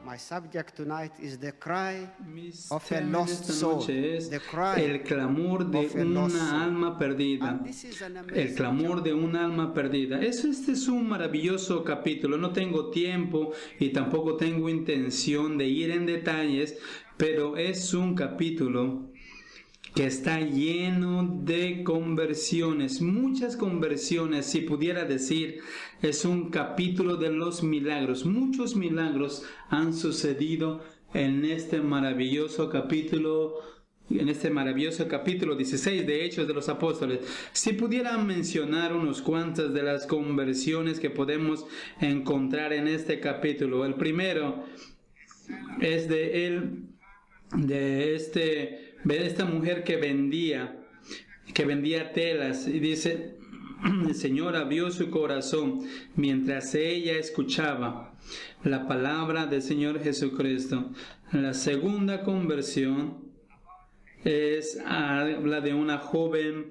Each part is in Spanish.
my subject tonight is the cry Mi of a tema lost esta soul. noche es The cry el clamor de of a lost una soul. alma perdida. And this is an El amazing clamor de chapter. un alma perdida. Este es un maravilloso capítulo. No tengo tiempo y tampoco tengo intención de ir en detalles, pero es un capítulo que está lleno de conversiones, muchas conversiones, si pudiera decir, es un capítulo de los milagros. Muchos milagros han sucedido en este maravilloso capítulo 16 de Hechos de los Apóstoles. Si pudiera mencionar unos cuantas de las conversiones que podemos encontrar en este capítulo. El primero es de esta mujer que vendía telas, y dice: el Señor abrió su corazón mientras ella escuchaba la palabra del Señor Jesucristo. La segunda conversión habla de una jovencita,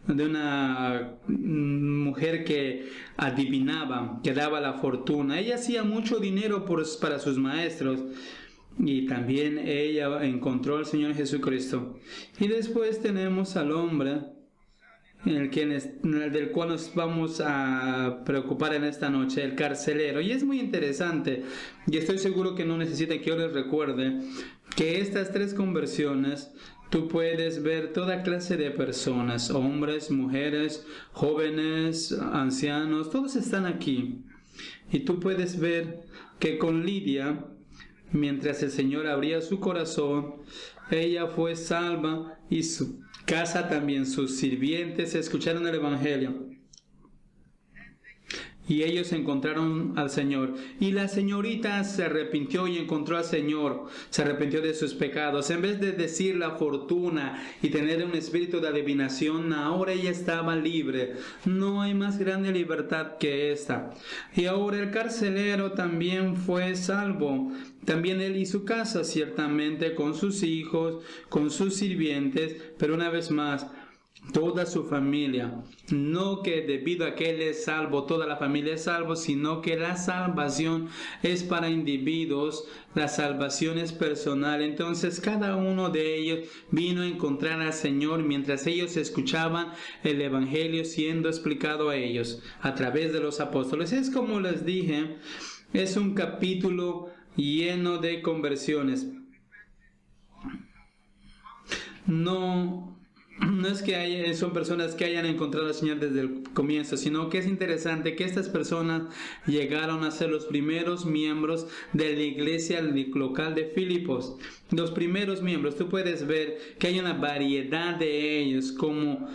de una mujer que adivinaba, que daba la fortuna. Ella hacía mucho dinero para sus maestros, y también ella encontró al Señor Jesucristo. Y después tenemos al hombre del cual nos vamos a preocupar en esta noche, el carcelero. Y es muy interesante, y estoy seguro que no necesita que yo les recuerde que estas tres conversiones tú puedes ver toda clase de personas, hombres, mujeres, jóvenes, ancianos, todos están aquí. Y tú puedes ver que con Lidia, mientras el Señor abría su corazón, ella fue salva, y su casa también, sus sirvientes escucharon el Evangelio. Y ellos encontraron al Señor. Y la señorita se arrepintió y encontró al Señor. Se arrepintió de sus pecados. En vez de decir la fortuna y tener un espíritu de adivinación, ahora ella estaba libre. No hay más grande libertad que esta. Y ahora el carcelero también fue salvo. También él y su casa, ciertamente, con sus hijos, con sus sirvientes, pero una vez más, toda su familia. No que debido a que él es salvo, toda la familia es salvo, sino que la salvación es para individuos, la salvación es personal. Entonces cada uno de ellos vino a encontrar al Señor mientras ellos escuchaban el Evangelio siendo explicado a ellos a través de los apóstoles. Es como les dije, es un capítulo lleno de conversiones. No es que son personas que hayan encontrado al Señor desde el comienzo, sino que es interesante que estas personas llegaron a ser los primeros miembros de la iglesia local de Filipos. Los primeros miembros, tú puedes ver que hay una variedad de ellos, como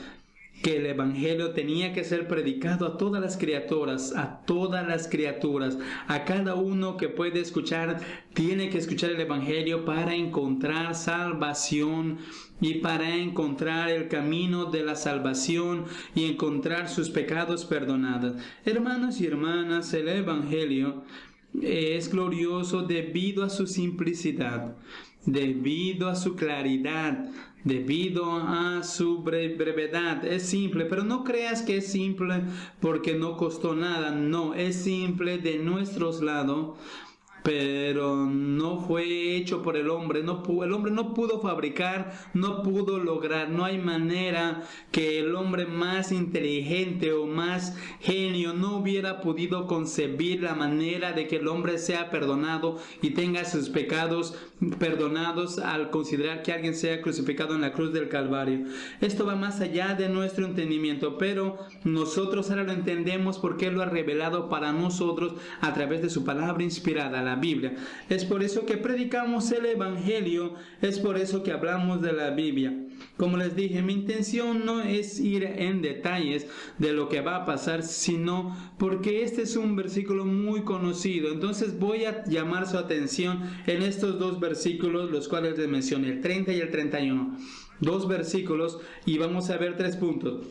que el Evangelio tenía que ser predicado a todas las criaturas, a cada uno que puede escuchar, tiene que escuchar el Evangelio para encontrar salvación y para encontrar el camino de la salvación y encontrar sus pecados perdonados. Hermanos y hermanas, el Evangelio es glorioso debido a su simplicidad, debido a su claridad, debido a su brevedad. Es simple, pero no creas que es simple porque no costó nada. No, es simple de nuestros lados, pero no fue hecho por el hombre. El hombre no pudo fabricar, no pudo lograr. No hay manera que el hombre más inteligente o más genio no hubiera podido concebir la manera de que el hombre sea perdonado y tenga sus pecados perdonados al considerar que alguien sea crucificado en la cruz del Calvario. Esto va más allá de nuestro entendimiento, pero nosotros ahora lo entendemos porque Él lo ha revelado para nosotros a través de su palabra inspirada, la Biblia. Es por eso que predicamos el Evangelio, es por eso que hablamos de la Biblia. Como les dije, mi intención no es ir en detalles de lo que va a pasar, sino porque este es un versículo muy conocido. Entonces voy a llamar su atención en estos dos versículos, los cuales les mencioné, el 30 y el 31. Dos versículos, y vamos a ver 3 puntos.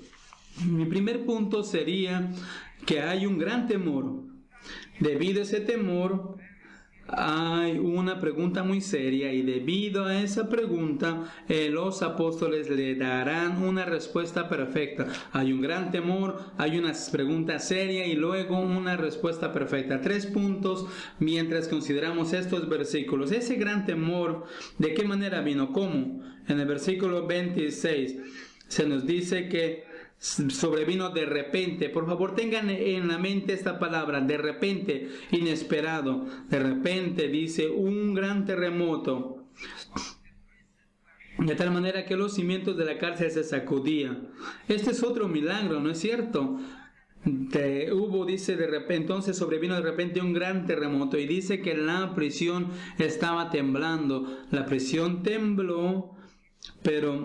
Mi primer punto sería que hay un gran temor. Debido a ese temor, hay una pregunta muy seria y debido a esa pregunta los apóstoles le darán una respuesta perfecta. Hay un gran temor, hay una pregunta seria y luego una respuesta perfecta. 3 puntos mientras consideramos estos versículos. Ese gran temor, ¿de qué manera vino? ¿Cómo? En el versículo 26 se nos dice que sobrevino de repente. Por favor, tengan en la mente esta palabra, de repente, inesperado. De repente, dice, un gran terremoto, de tal manera que los cimientos de la cárcel se sacudían. Este es otro milagro, ¿no es cierto? Dice de repente, entonces sobrevino de repente un gran terremoto y dice que la prisión estaba temblando. La prisión tembló, pero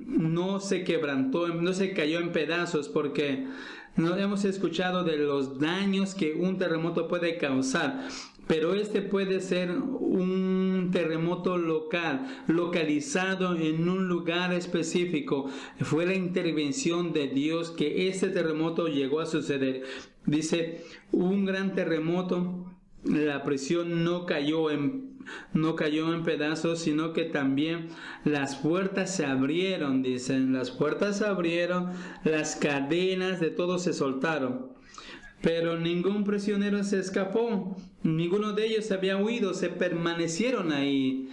no se quebrantó, no se cayó en pedazos, porque no hemos escuchado de los daños que un terremoto puede causar, pero este puede ser un terremoto local, localizado en un lugar específico. Fue la intervención de Dios que este terremoto llegó a suceder. Dice, un gran terremoto, la prisión no cayó en pedazos, sino que también las puertas se abrieron, dicen, las puertas se abrieron, las cadenas de todos se soltaron, pero ningún prisionero se escapó, ninguno de ellos había huido, se permanecieron ahí.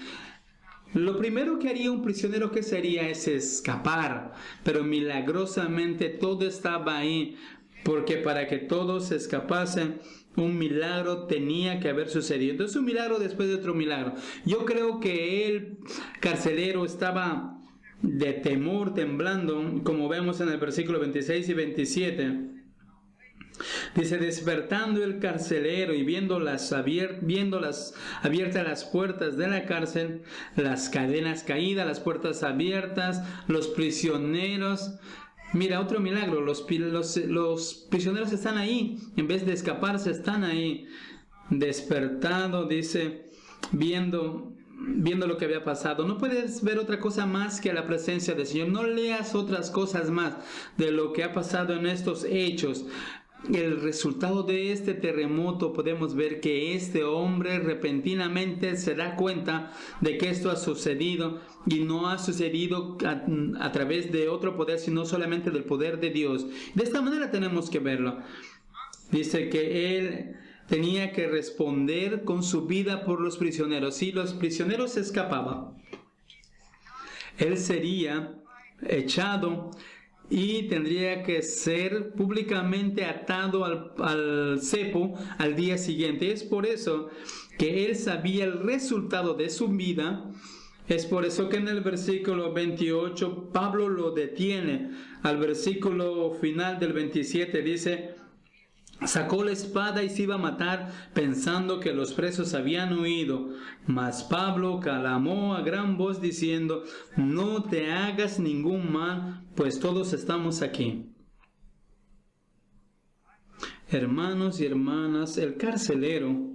Lo primero que haría un prisionero, ¿qué sería? Es escapar, pero milagrosamente todo estaba ahí, porque para que todos se escapasen, un milagro tenía que haber sucedido. Entonces, un milagro después de otro milagro. Yo creo que el carcelero estaba de temor, temblando, como vemos en el versículo 26 y 27. Dice, despertando el carcelero y viendo abiertas las puertas de la cárcel, las cadenas caídas, las puertas abiertas, los prisioneros. Mira, otro milagro, los prisioneros están ahí, en vez de escaparse están ahí, despertado, dice, viendo lo que había pasado. No puedes ver otra cosa más que la presencia del Señor, no leas otras cosas más de lo que ha pasado en estos hechos. El resultado de este terremoto, podemos ver que este hombre repentinamente se da cuenta de que esto ha sucedido y no ha sucedido a través de otro poder, sino solamente del poder de Dios. De esta manera tenemos que verlo. Dice que él tenía que responder con su vida por los prisioneros. Si los prisioneros se escapaban, él sería echado y tendría que ser públicamente atado al cepo al día siguiente. Es por eso que él sabía el resultado de su vida. Es por eso que en el versículo 28 Pablo lo detiene. Al versículo final del 27 dice, sacó la espada y se iba a matar, pensando que los presos habían huido. Mas Pablo clamó a gran voz diciendo, no te hagas ningún mal, pues todos estamos aquí. Hermanos y hermanas, el carcelero,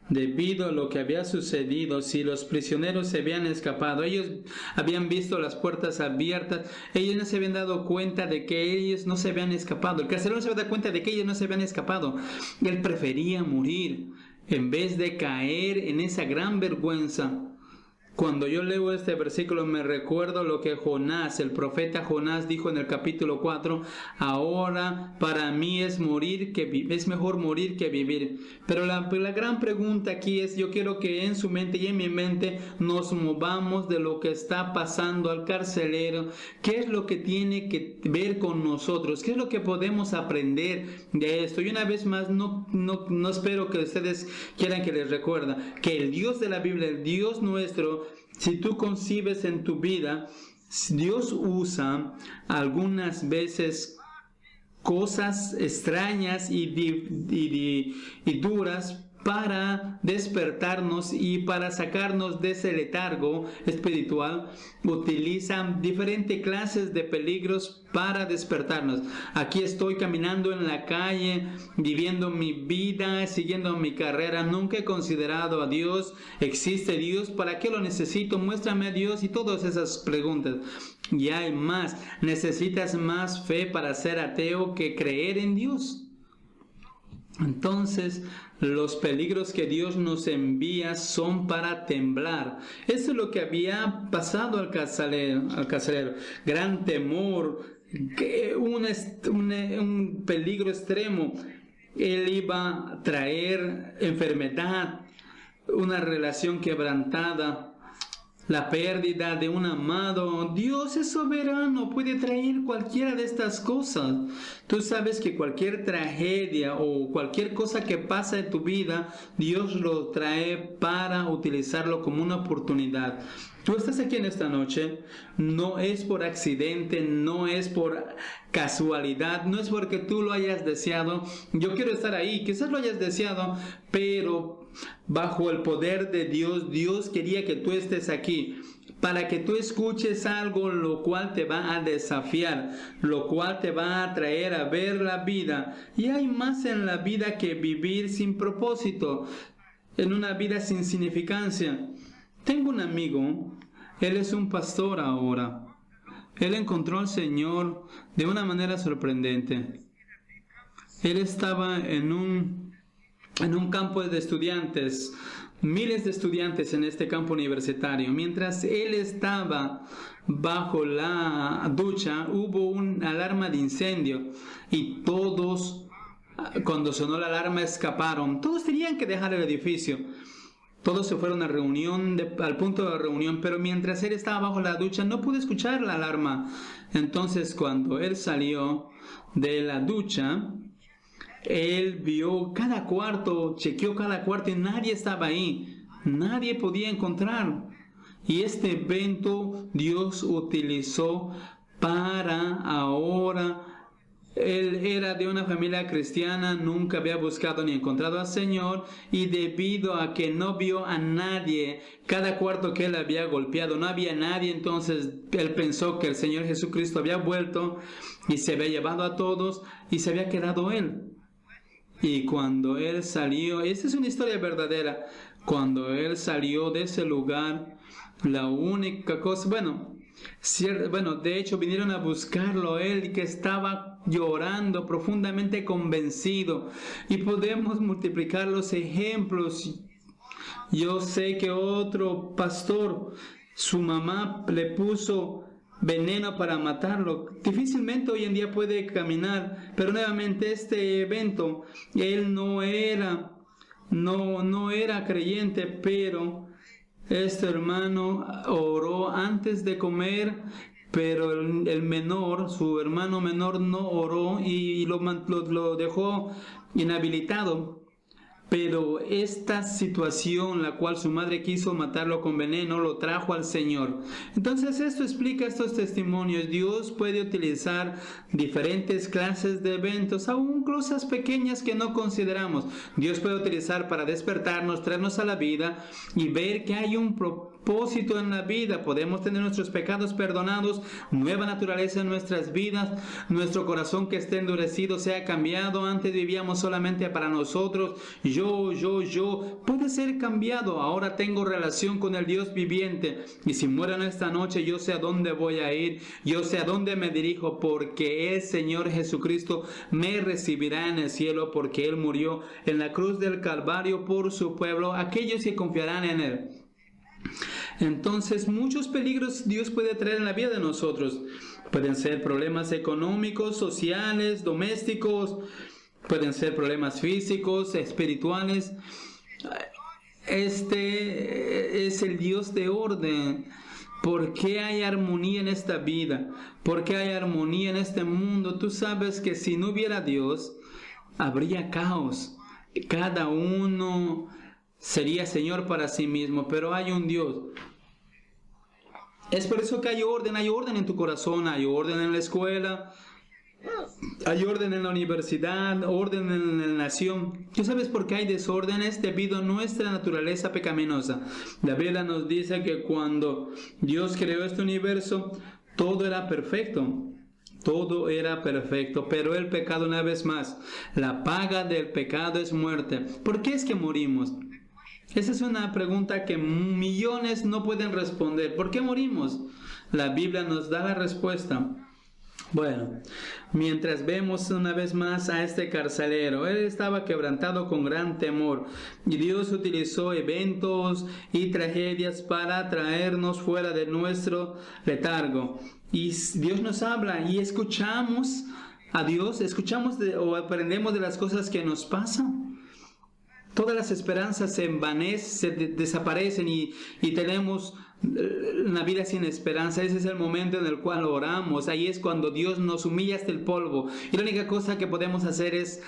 debido a lo que había sucedido, si los prisioneros se habían escapado, ellos habían visto las puertas abiertas, ellos no se habían dado cuenta de que ellos no se habían escapado. El carcelero no se había dado cuenta de que ellos no se habían escapado. Él prefería morir en vez de caer en esa gran vergüenza. Cuando yo leo este versículo me recuerdo lo que Jonás, el profeta Jonás, dijo en el capítulo 4, ahora para mí es mejor morir que vivir. Pero la gran pregunta aquí es, yo quiero que en su mente y en mi mente nos movamos de lo que está pasando al carcelero. ¿Qué es lo que tiene que ver con nosotros? ¿Qué es lo que podemos aprender de esto? Y una vez más, no espero que ustedes quieran que les recuerde que el Dios de la Biblia, el Dios nuestro, si tú concibes en tu vida, Dios usa algunas veces cosas extrañas y duras para despertarnos y para sacarnos de ese letargo espiritual. Utilizan diferentes clases de peligros para despertarnos. Aquí estoy caminando en la calle, viviendo mi vida, siguiendo mi carrera. Nunca he considerado a Dios. ¿Existe Dios? ¿Para qué lo necesito? Muéstrame a Dios y todas esas preguntas. Y hay más. ¿Necesitas más fe para ser ateo que creer en Dios? Entonces, los peligros que Dios nos envía son para temblar. Eso es lo que había pasado al carcelero. Gran temor, un peligro extremo. Él iba a traer enfermedad, una relación quebrantada, la pérdida de un amado. Dios es soberano, puede traer cualquiera de estas cosas. Tú sabes que cualquier tragedia o cualquier cosa que pasa en tu vida, Dios lo trae para utilizarlo como una oportunidad. Tú estás aquí en esta noche, no es por accidente, no es por casualidad, no es porque tú lo hayas deseado. Yo quiero estar ahí, quizás lo hayas deseado, pero bajo el poder de Dios, Dios quería que tú estés aquí para que tú escuches algo lo cual te va a desafiar, lo cual te va a traer a ver la vida. Y hay más en la vida que vivir sin propósito, en una vida sin significancia. Tengo un amigo, él es un pastor ahora. Él encontró al Señor de una manera sorprendente. Él estaba en un campo de estudiantes, miles de estudiantes en este campo universitario. Mientras él estaba bajo la ducha, hubo una alarma de incendio y todos, cuando sonó la alarma, escaparon. Todos tenían que dejar el edificio. Todos se fueron a al punto de la reunión, pero mientras él estaba bajo la ducha no pudo escuchar la alarma. Entonces, cuando él salió de la ducha, él vio cada cuarto, chequeó cada cuarto y nadie estaba ahí. Nadie podía encontrar. Y este evento Dios utilizó para ahora. Él era de una familia cristiana, nunca había buscado ni encontrado al Señor, y debido a que no vio a nadie, cada cuarto que él había golpeado, no había nadie, entonces él pensó que el Señor Jesucristo había vuelto y se había llevado a todos y se había quedado él. Y cuando él salió, esta es una historia verdadera, cuando él salió de ese lugar, la única cosa, de hecho vinieron a buscarlo, él que estaba llorando, profundamente convencido, y podemos multiplicar los ejemplos. Yo sé que otro pastor, su mamá le puso veneno para matarlo. Difícilmente hoy en día puede caminar, pero nuevamente este evento, él no era creyente, pero este hermano oró antes de comer, pero el menor, su hermano menor, no oró y lo dejó inhabilitado. Pero esta situación, la cual su madre quiso matarlo con veneno, lo trajo al Señor. Entonces esto explica estos testimonios. Dios puede utilizar diferentes clases de eventos, aún cosas pequeñas que no consideramos. Dios puede utilizar para despertarnos, traernos a la vida y ver que hay un propósito en la vida. Podemos tener nuestros pecados perdonados, nueva naturaleza en nuestras vidas, nuestro corazón que esté endurecido sea cambiado. Antes vivíamos solamente para nosotros, yo, puede ser cambiado. Ahora tengo relación con el Dios viviente, y si muero en esta noche, yo sé a dónde voy a ir, yo sé a dónde me dirijo, porque el Señor Jesucristo me recibirá en el cielo, porque Él murió en la cruz del Calvario por su pueblo, aquellos que confiarán en Él. Entonces, muchos peligros Dios puede traer en la vida de nosotros. Pueden ser problemas económicos, sociales, domésticos, pueden ser problemas físicos, espirituales. Este es el Dios de orden. ¿Por qué hay armonía en esta vida? ¿Por qué hay armonía en este mundo? Tú sabes que si no hubiera Dios, habría caos. Cada uno sería Señor para sí mismo, pero hay un Dios. Es por eso que hay orden en tu corazón, hay orden en la escuela, hay orden en la universidad, orden en la nación. ¿Tú sabes por qué hay desórdenes? Debido a nuestra naturaleza pecaminosa. La Biblia nos dice que cuando Dios creó este universo, todo era perfecto. Todo era perfecto, pero el pecado, una vez más, la paga del pecado es muerte. ¿Por qué es que morimos? Esa es una pregunta que millones no pueden responder. ¿Por qué morimos? La Biblia nos da la respuesta. Bueno, mientras vemos una vez más a este carcelero, él estaba quebrantado con gran temor y Dios utilizó eventos y tragedias para traernos fuera de nuestro letargo. Y Dios nos habla y escuchamos a Dios, o aprendemos de las cosas que nos pasan. Todas las esperanzas se envanecen, desaparecen y tenemos una vida sin esperanza. Ese es el momento en el cual oramos. Ahí es cuando Dios nos humilla hasta el polvo. Y la única cosa que podemos hacer es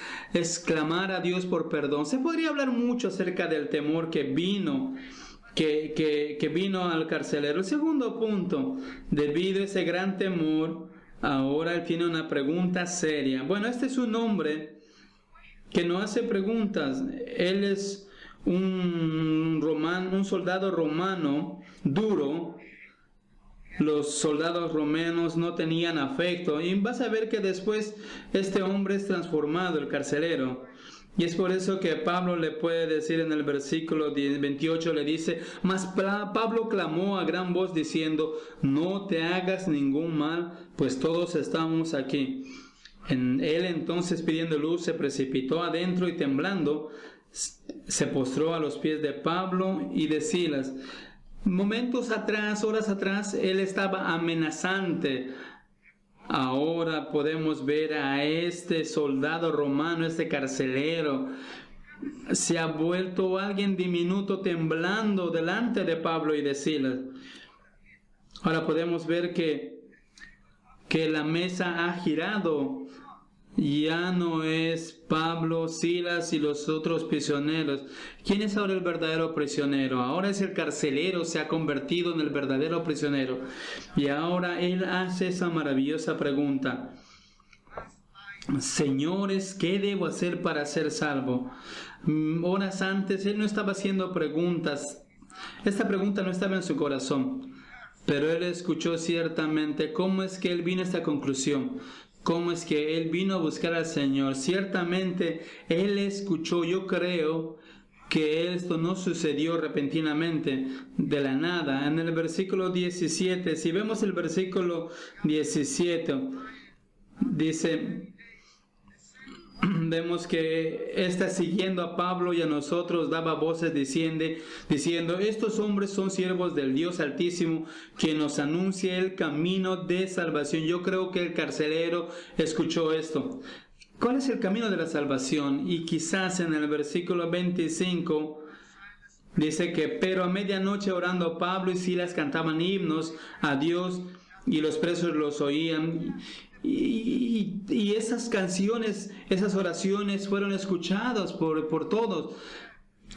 clamar a Dios por perdón. Se podría hablar mucho acerca del temor que vino al carcelero. El segundo punto, debido a ese gran temor, ahora él tiene una pregunta seria. Bueno, este es un hombre que no hace preguntas. Él es un soldado romano duro. Los soldados romanos no tenían afecto. Y vas a ver que después este hombre es transformado, el carcelero. Y es por eso que Pablo le puede decir en el versículo 28, le dice: mas Pablo clamó a gran voz diciendo: no te hagas ningún mal, pues todos estamos aquí. Él entonces, pidiendo luz, se precipitó adentro y temblando se postró a los pies de Pablo y de Silas. Momentos atrás, horas atrás, él estaba amenazante. Ahora podemos ver a este soldado romano, este carcelero, se ha vuelto alguien diminuto temblando delante de Pablo y de Silas. Ahora podemos ver que la mesa ha girado. Ya no es Pablo, Silas y los otros prisioneros. ¿Quién es ahora el verdadero prisionero? Ahora es el carcelero, se ha convertido en el verdadero prisionero. Y ahora él hace esa maravillosa pregunta: señores, ¿qué debo hacer para ser salvo? Horas antes él no estaba haciendo preguntas. Esta pregunta no estaba en su corazón. Pero él escuchó ciertamente cómo es que él vino a esta conclusión. Cómo es que él vino a buscar al Señor. Ciertamente él escuchó. Yo creo que esto no sucedió repentinamente, de la nada. En el versículo 17, si vemos el versículo 17, dice, vemos que está siguiendo a Pablo y a nosotros, daba voces diciendo, estos hombres son siervos del Dios Altísimo, que nos anuncia el camino de salvación. Yo creo que el carcelero escuchó esto. ¿Cuál es el camino de la salvación? Y quizás en el versículo 25 dice que: pero a medianoche orando Pablo y Silas cantaban himnos a Dios y los presos los oían. Y esas canciones, esas oraciones fueron escuchadas por todos.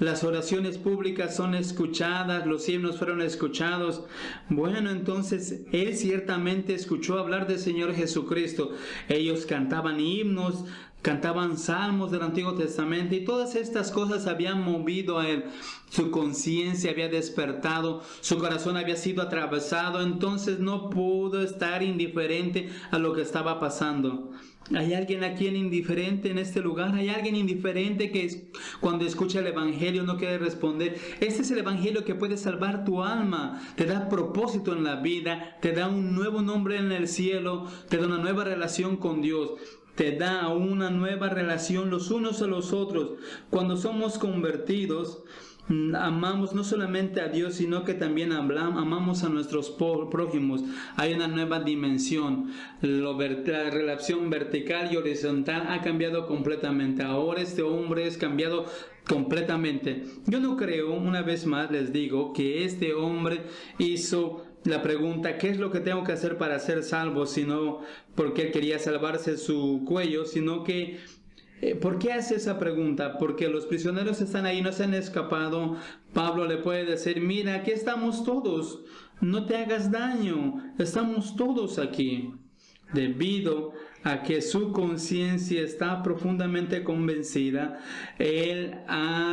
Las oraciones públicas son escuchadas, los himnos fueron escuchados. Bueno, entonces él ciertamente escuchó hablar del Señor Jesucristo. Ellos cantaban himnos, cantaban salmos del Antiguo Testamento, y todas estas cosas habían movido a él. Su conciencia había despertado, su corazón había sido atravesado, entonces no pudo estar indiferente a lo que estaba pasando. ¿Hay alguien aquí indiferente en este lugar? ¿Hay alguien indiferente que cuando escucha el Evangelio no quiere responder? Este es el Evangelio que puede salvar tu alma, te da propósito en la vida, te da un nuevo nombre en el cielo, te da una nueva relación con Dios, te da una nueva relación los unos a los otros. Cuando somos convertidos, amamos no solamente a Dios, sino que también amamos a nuestros prójimos. Hay una nueva dimensión. La relación vertical y horizontal ha cambiado completamente. Ahora este hombre es cambiado completamente. Yo no creo, una vez más les digo, que este hombre hizo la pregunta: ¿qué es lo que tengo que hacer para ser salvo? Sino porque él quería salvarse su cuello, sino que ¿por qué hace esa pregunta? Porque los prisioneros están ahí, no se han escapado. Pablo le puede decir: mira, aquí estamos todos, no te hagas daño, estamos todos aquí. Debido a que su conciencia está profundamente convencida, él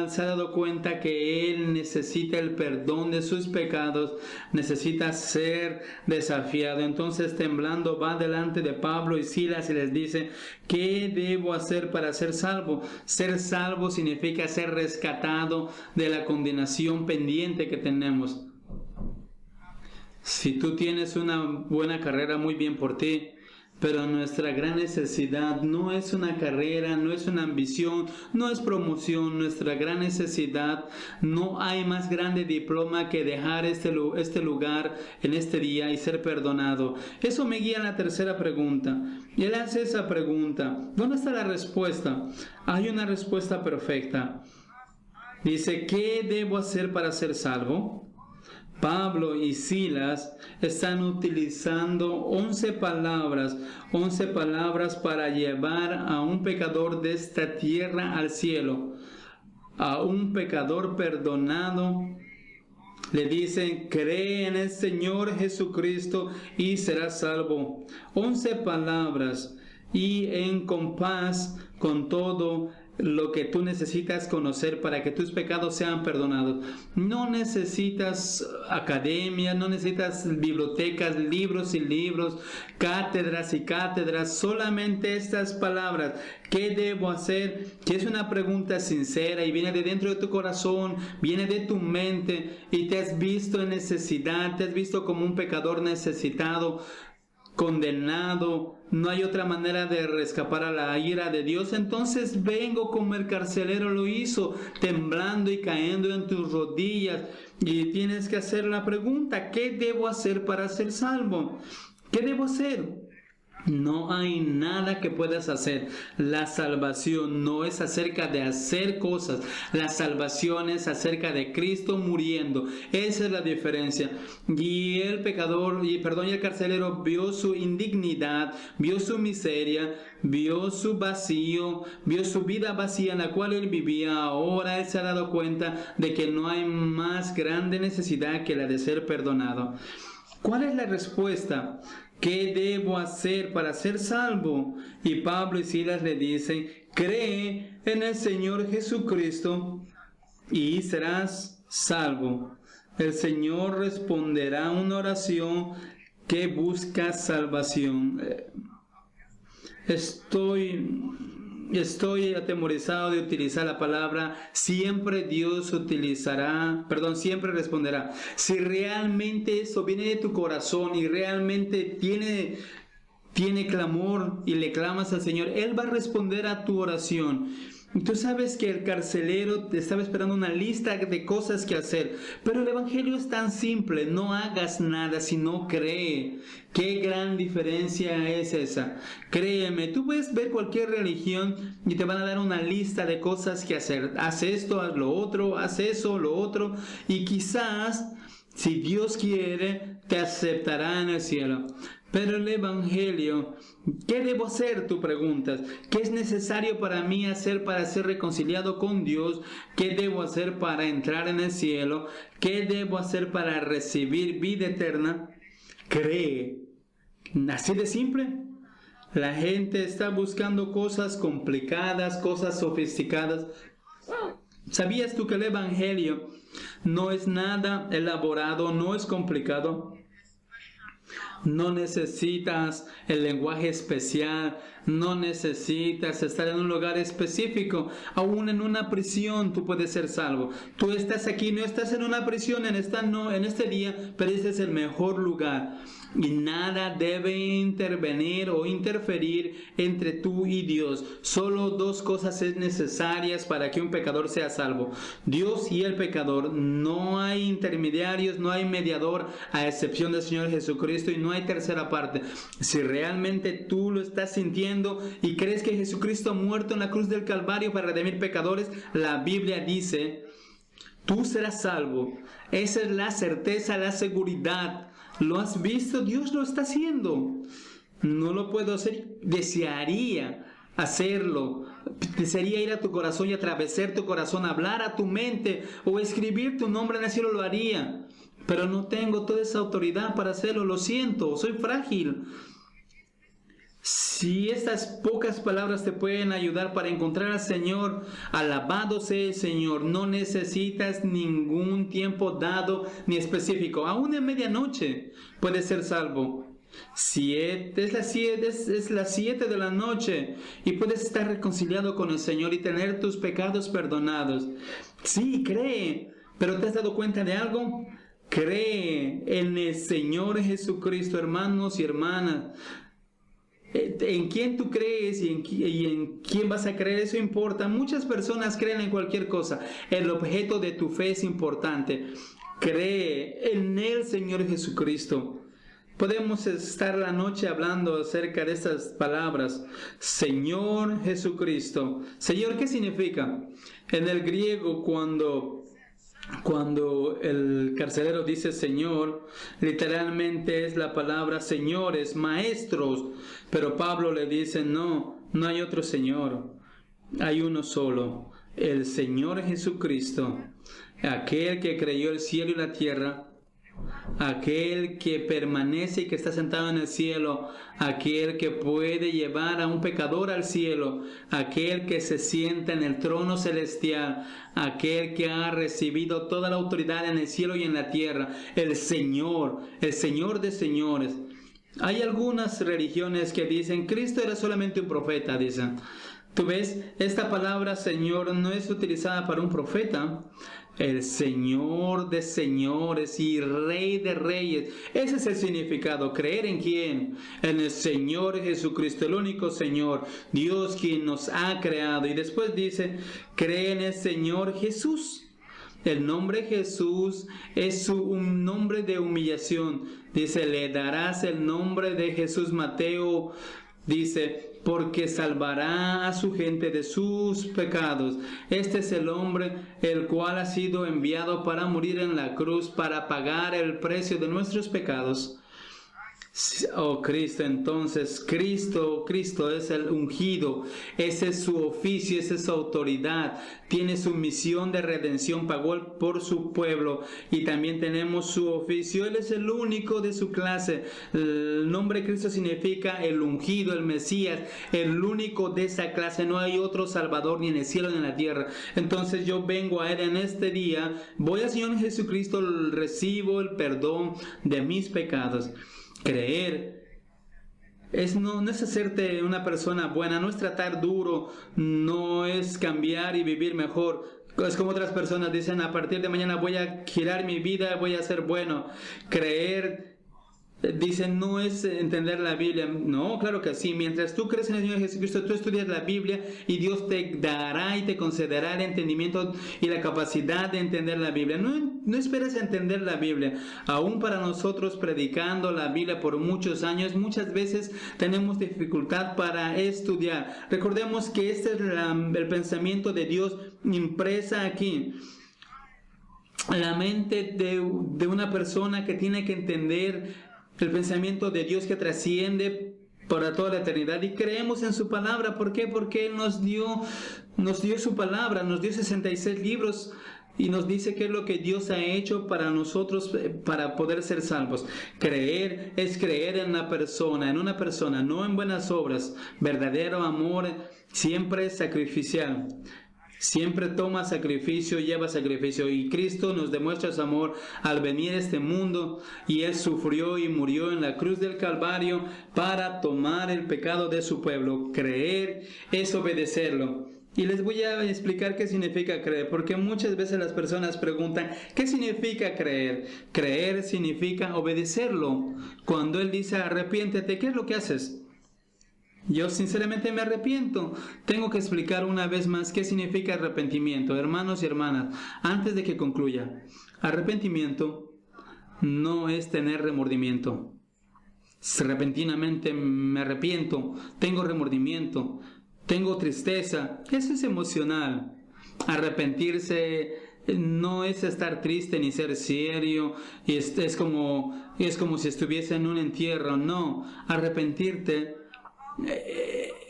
se ha dado cuenta que él necesita el perdón de sus pecados, necesita ser desafiado. Entonces, temblando, va delante de Pablo y Silas y les dice: ¿qué debo hacer para ser salvo? Ser salvo significa ser rescatado de la condenación pendiente que tenemos. Si tú tienes una buena carrera, muy bien por ti. Pero nuestra gran necesidad no es una carrera, no es una ambición, no es promoción. Nuestra gran necesidad, no hay más grande diploma que dejar este lugar en este día y ser perdonado. Eso me guía a la tercera pregunta. Y él hace esa pregunta. ¿Dónde está la respuesta? Hay una respuesta perfecta. Dice, ¿qué debo hacer para ser salvo? Pablo y Silas están utilizando 11 palabras para llevar a un pecador de esta tierra al cielo, a un pecador perdonado. Le dicen, cree en el Señor Jesucristo y serás salvo. 11 palabras y en compás con todo lo que tú necesitas conocer para que tus pecados sean perdonados. No necesitas academia, no necesitas bibliotecas, libros y libros, cátedras y cátedras, solamente estas palabras. ¿Qué debo hacer? Que es una pregunta sincera y viene de dentro de tu corazón, viene de tu mente y te has visto en necesidad, te has visto como un pecador necesitado, condenado. No hay otra manera de escapar a la ira de Dios. Entonces vengo como el carcelero lo hizo, temblando y cayendo en tus rodillas. Y tienes que hacer la pregunta, ¿qué debo hacer para ser salvo? ¿Qué debo hacer? No hay nada que puedas hacer. La salvación no es acerca de hacer cosas. La salvación es acerca de Cristo muriendo. Esa es la diferencia. Y el pecador, y el carcelero vio su indignidad, vio su miseria, vio su vacío, vio su vida vacía en la cual él vivía. Ahora él se ha dado cuenta de que no hay más grande necesidad que la de ser perdonado. ¿Cuál es la respuesta? ¿Qué debo hacer para ser salvo? Y Pablo y Silas le dicen, cree en el Señor Jesucristo y serás salvo. El Señor responderá una oración que busca salvación. Estoy atemorizado de utilizar la palabra siempre. Siempre responderá. Si realmente eso viene de tu corazón y realmente tiene clamor y le clamas al Señor, Él va a responder a tu oración. Tú sabes que el carcelero te estaba esperando una lista de cosas que hacer, pero el Evangelio es tan simple: no hagas nada, sino cree. ¿Qué gran diferencia es esa? Créeme, tú puedes ver cualquier religión y te van a dar una lista de cosas que hacer. Haz esto, haz lo otro, haz eso, lo otro, y quizás, si Dios quiere, te aceptará en el cielo. Pero el Evangelio, ¿qué debo hacer? Tú preguntas. ¿Qué es necesario para mí hacer para ser reconciliado con Dios? ¿Qué debo hacer para entrar en el cielo? ¿Qué debo hacer para recibir vida eterna? Cree. Así de simple. La gente está buscando cosas complicadas, cosas sofisticadas. ¿Sabías tú que el Evangelio no es nada elaborado, no es complicado? No necesitas el lenguaje especial, no necesitas estar en un lugar específico. Aún en una prisión tú puedes ser salvo. Tú estás aquí, no estás en una prisión en este día, pero este es el mejor lugar. Y nada debe intervenir o interferir entre tú y Dios. Solo dos cosas es necesarias para que un pecador sea salvo: Dios y el pecador. No hay intermediarios, no hay mediador, a excepción del Señor Jesucristo, y no hay tercera parte. Si realmente tú lo estás sintiendo y crees que Jesucristo ha muerto en la cruz del Calvario para redimir pecadores, la Biblia dice, tú serás salvo. Esa es la certeza, la seguridad. ¿Lo has visto? Dios lo está haciendo. No lo puedo hacer. Desearía hacerlo. Desearía ir a tu corazón y atravesar tu corazón, hablar a tu mente o escribir tu nombre en el cielo, lo haría. Pero no tengo toda esa autoridad para hacerlo. Lo siento, soy frágil. Si estas pocas palabras te pueden ayudar para encontrar al Señor, alabado sea el Señor. No necesitas ningún tiempo dado ni específico. Aún en medianoche puedes ser salvo. Es las 7 de la noche y puedes estar reconciliado con el Señor y tener tus pecados perdonados. Sí, cree. ¿Pero te has dado cuenta de algo? Cree en el Señor Jesucristo, hermanos y hermanas. en quién tú crees y en quién vas a creer, eso importa. Muchas personas creen en cualquier cosa. El objeto de tu fe es importante. Cree en el Señor Jesucristo. Podemos estar la noche hablando acerca de estas palabras. Señor Jesucristo. Señor, ¿qué significa? En el griego, cuando el carcelero dice Señor, literalmente es la palabra señores, maestros. Pero Pablo le dice, no hay otro Señor. Hay uno solo, el Señor Jesucristo. Aquel que creó el cielo y la tierra. Aquel que permanece y que está sentado en el cielo, aquel que puede llevar a un pecador al cielo, aquel que se sienta en el trono celestial, aquel que ha recibido toda la autoridad en el cielo y en la tierra, el Señor de señores. Hay algunas religiones que dicen Cristo era solamente un profeta, dicen. Tú ves, esta palabra Señor no es utilizada para un profeta. El Señor de señores y Rey de reyes. Ese es el significado. ¿Creer en quién? En el Señor Jesucristo, el único Señor, Dios quien nos ha creado. Y después dice, cree en el Señor Jesús. El nombre Jesús es un nombre de humillación. Dice, le darás el nombre de Jesús. Mateo dice, porque salvará a su gente de sus pecados. Este es el hombre el cual ha sido enviado para morir en la cruz, para pagar el precio de nuestros pecados. Oh Cristo, entonces Cristo es el ungido, ese es su oficio, esa es su autoridad, tiene su misión de redención, pagó por su pueblo y también tenemos su oficio. Él es el único de su clase. El nombre Cristo significa el ungido, el Mesías, el único de esa clase. No hay otro Salvador ni en el cielo ni en la tierra. Entonces yo vengo a Él en este día, voy al Señor Jesucristo, recibo el perdón de mis pecados. Creer no es hacerte una persona buena, no es tratar duro, no es cambiar y vivir mejor. Es como otras personas dicen, a partir de mañana voy a girar mi vida, voy a ser bueno. Creer, dicen, no es entender la Biblia. No, claro que sí. Mientras tú crees en el Señor Jesucristo, tú estudias la Biblia y Dios te dará y te concederá el entendimiento y la capacidad de entender la Biblia. No esperes a entender la Biblia. Aún para nosotros predicando la Biblia por muchos años, muchas veces tenemos dificultad para estudiar. Recordemos que este es el pensamiento de Dios impresa aquí. La mente de una persona que tiene que entender el pensamiento de Dios que trasciende para toda la eternidad, y creemos en su palabra. ¿Por qué? Porque Él nos dio su palabra, nos dio 66 libros y nos dice qué es lo que Dios ha hecho para nosotros para poder ser salvos. Creer es creer en una persona, no en buenas obras. Verdadero amor siempre es sacrificial. Siempre toma sacrificio, lleva sacrificio, y Cristo nos demuestra su amor al venir a este mundo, y Él sufrió y murió en la cruz del Calvario para tomar el pecado de su pueblo. Creer es obedecerlo. Y les voy a explicar qué significa creer, porque muchas veces las personas preguntan, ¿qué significa creer? Creer significa obedecerlo. Cuando Él dice arrepiéntete, ¿qué es lo que haces? Yo sinceramente me arrepiento. Tengo que explicar una vez más qué significa arrepentimiento. Hermanos y hermanas, antes de que concluya, arrepentimiento no es tener remordimiento. Repentinamente me arrepiento, tengo remordimiento, tengo tristeza. Eso es emocional. Arrepentirse no es estar triste ni ser serio, y es como si estuviese en un entierro. No, arrepentirte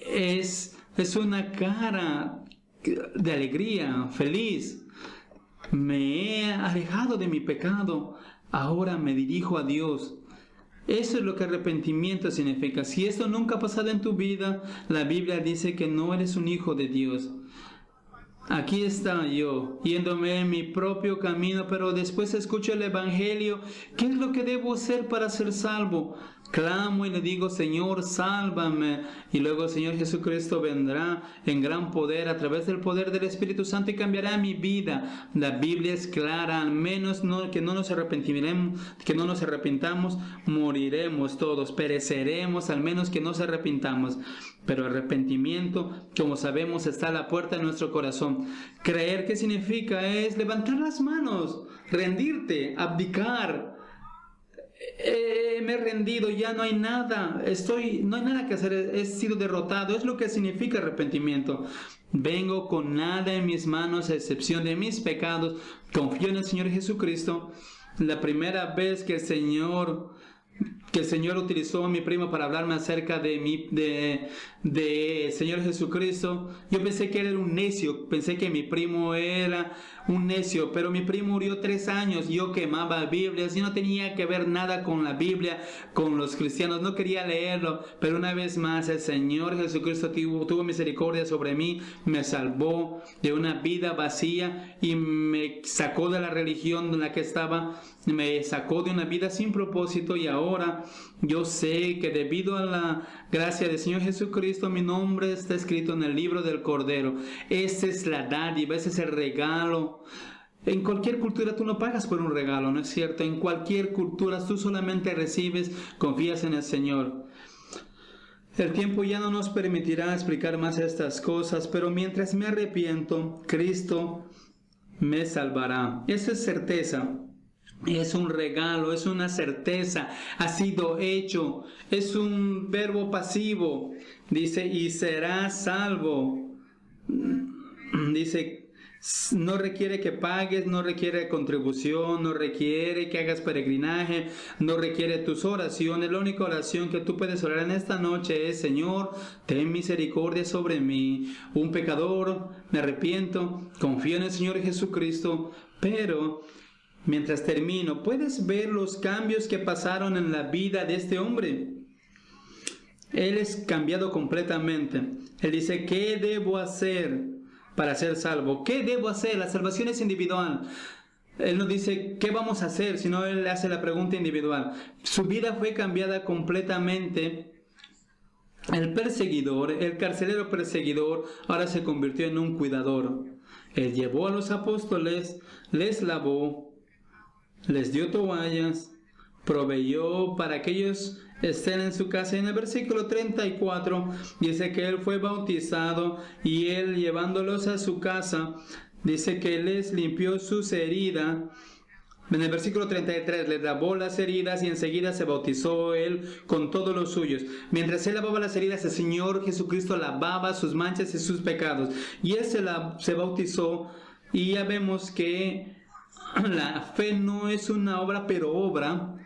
es una cara de alegría, feliz. Me he alejado de mi pecado, ahora me dirijo a Dios. Eso es lo que arrepentimiento significa. Si esto nunca ha pasado en tu vida, la Biblia dice que no eres un hijo de Dios. aquí está yo, yéndome en mi propio camino, pero después escucho el Evangelio. ¿Qué es lo que debo hacer para ser salvo? Clamo y le digo, Señor, sálvame. Y luego el Señor Jesucristo vendrá en gran poder, a través del poder del Espíritu Santo, y cambiará mi vida. La Biblia es clara, al menos que no nos arrepintamos, moriremos todos, pereceremos, al menos que no nos arrepintamos. Pero arrepentimiento, como sabemos, está a la puerta de nuestro corazón. Creer, ¿qué significa? Es levantar las manos, rendirte, abdicar. Me he rendido, ya no hay nada, no hay nada que hacer, he sido derrotado. Es lo que significa arrepentimiento. Vengo con nada en mis manos a excepción de mis pecados, confío en el Señor Jesucristo. La primera vez que el Señor utilizó a mi primo para hablarme acerca de Señor Jesucristo, yo pensé que él era un necio, pensé que mi primo era un necio, pero mi primo murió 3 años, yo quemaba Biblias, yo no tenía que ver nada con la Biblia, con los cristianos, no quería leerlo, pero una vez más el Señor Jesucristo tuvo misericordia sobre mí, me salvó de una vida vacía y me sacó de la religión en la que estaba, me sacó de una vida sin propósito, y ahora yo sé que debido a la gracia del Señor Jesucristo, mi nombre está escrito en el libro del Cordero. Esa es la dádiva, ese es el regalo. En cualquier cultura tú no pagas por un regalo, ¿no es cierto? En cualquier cultura tú solamente recibes, confías en el Señor. El tiempo ya no nos permitirá explicar más estas cosas, pero mientras me arrepiento, Cristo me salvará. Esa es certeza. Es un regalo, es una certeza, ha sido hecho, es un verbo pasivo, dice, y será salvo. Dice, no requiere que pagues, no requiere contribución, no requiere que hagas peregrinaje, no requiere tus oraciones. La única oración que tú puedes orar en esta noche es: Señor, ten misericordia sobre mí, un pecador, me arrepiento, confío en el Señor Jesucristo. Pero mientras termino, ¿puedes ver los cambios que pasaron en la vida de este hombre? Él es cambiado completamente. Él dice, ¿qué debo hacer para ser salvo? ¿Qué debo hacer? La salvación es individual. Él no dice, ¿qué vamos a hacer? Sino él hace la pregunta individual. Su vida fue cambiada completamente. El perseguidor, el carcelero perseguidor, ahora se convirtió en un cuidador. Él llevó a los apóstoles, les lavó, les dio toallas, proveyó para que ellos estén en su casa. En el versículo 34 dice que él fue bautizado, y él, llevándolos a su casa, dice que les limpió sus heridas. En el versículo 33 les lavó las heridas, y enseguida se bautizó él con todos los suyos. Mientras él lavaba las heridas, el Señor Jesucristo lavaba sus manchas y sus pecados, y él se bautizó. Y ya vemos que la fe no es una obra, pero obra.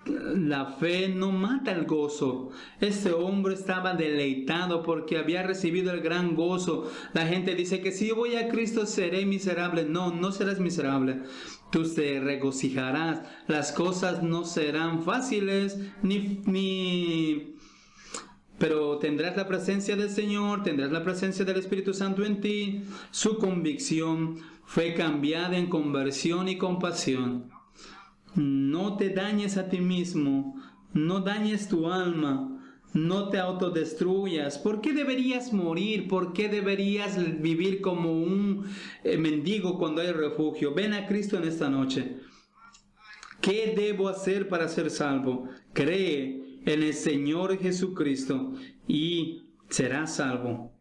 La fe no mata el gozo. Este hombre estaba deleitado porque había recibido el gran gozo. La gente dice que si yo voy a Cristo seré miserable. No, no serás miserable. Tú te regocijarás. Las cosas no serán fáciles pero tendrás la presencia del Señor, tendrás la presencia del Espíritu Santo en ti. Su convicción fue cambiada en conversión y compasión. No te dañes a ti mismo, no dañes tu alma, no te autodestruyas. ¿Por qué deberías morir? ¿Por qué deberías vivir como un mendigo cuando hay refugio? Ven a Cristo en esta noche. ¿Qué debo hacer para ser salvo? Cree en el Señor Jesucristo y serás salvo.